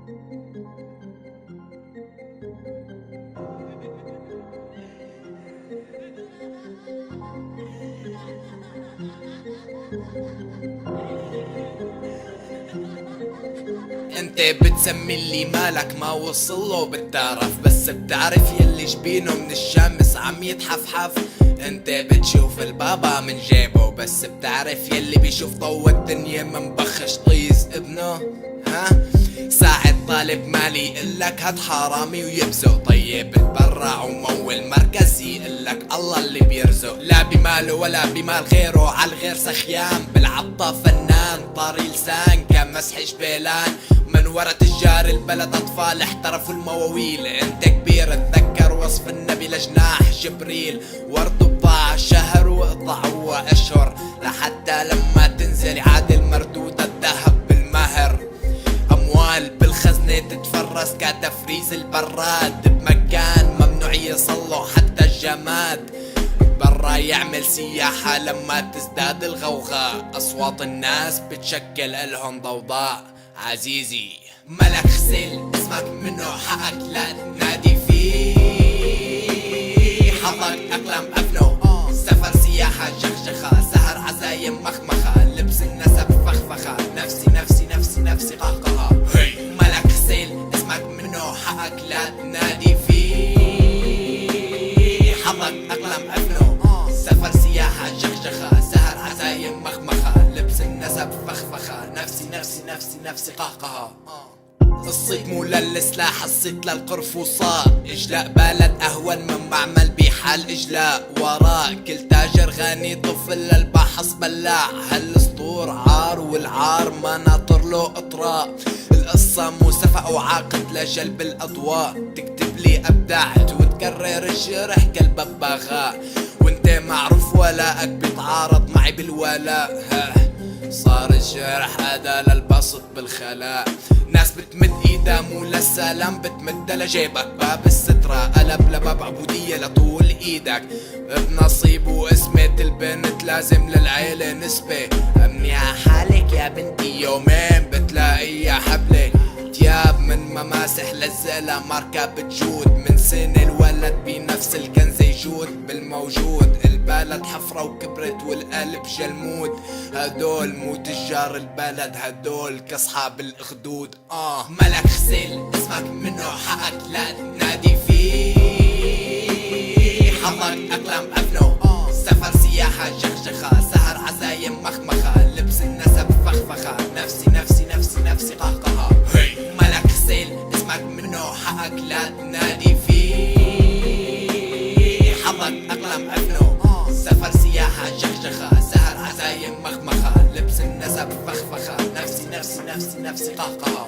انت بتسمي اللي مالك ما وصله بالتعرف، بس بتعرف يلي جبينه من الشمس عم يتحفحف. انت بتشوف البابا من جيبه، بس بتعرف يلي بيشوف ضو الدنيا منبخش طيز ابنه. ها ساعد طالب مالي يقلك هات حرامي ويبزق، طيب تبرع ومول مركزي يقلك الله اللي بيرزق. لا بماله ولا بمال غيره، عالغير سخيان بالعطا فنان طاري لسان كمسح جبيلان. من ورا تجار البلد اطفال احترفوا المواويل، انت كبير اتذكر وصف النبي لجناح جبريل. ورد بضاع شهر واقطع واشهر، لحتى لما تنزل يعادل مردود الذهب بالمهر. اموال بالخزنة تتفرس كتفريز البراد، بمكان ممنوع يصله حتى الجماد. برا يعمل سياحة لما تزداد الغوغاء، اصوات الناس بتشكل الهم ضوضاء. عزيزي ملك خسل اسمك منه حقك لا تنادي فيه، حظك اقلام افنو سفر سياحة جخجخة، سهر عزايم مخمخة، لبس النسب فخفخة، نفسي نفسي نفسي نفسي قهقهة. ملك خسل اسمك منه حقك لا تنادي فيه، حظك اقلام افنو سفر سياحة جخجخة، سهر عزايم مخمخة، لبس النسب فخفخة، نفسي نفسي نفسي نفسي قهقهة. الصيت مو للسلاح الصيت للقرفوصات، اجلاء بلد اهون من معمل بحال اجلاء. وراء كل تاجر غني طفل للبحص بلاع، هالاسطور عار والعار ما ناطر له اطراء. القصة مو سفق وعاقد لجلب الاضواء، تكتب لي ابدعت وتكرر الجرح كالببغاء، وانت معروف ولاءك بيتعارض معي بالولاء. صار الجرح هذا للبسط بالخلاء، ناس بتمد ايدها مو للسلام بتمد لجيبك. باب السترة قلب لباب عبودية لطول ايدك، بنصيب واسمة البنت لازم للعيلة نسبة. امنيها حالك يا بنتي يومين بتلاقيها حبلة، تياب من مماسح للزقلة ماركة بتجود. من سنة الولد بنفس الكنز يجود بالموجود، البلد حفرة وكبرت والقلب جلمود. هدول مو تجار البلد هدول كاصحاب الاخدود. ملك خسل اسمك منه حقك لا تنادي فيه، حظك اقلام افنو سفر سياحة جخجخة، سهر عزايم مخمخة، لبس النسب فخفخة، نفسي نفسي نفسي نفسي قهقهة. ملك خسل اسمك منه حقك لا تنادي فيه، حظك اقلام افنو سفر سياحة جخجخة، سهر عزايم مخمخة، لبس النسب فخفخة، نفسي نفسي نفسي نفسي قهقهة.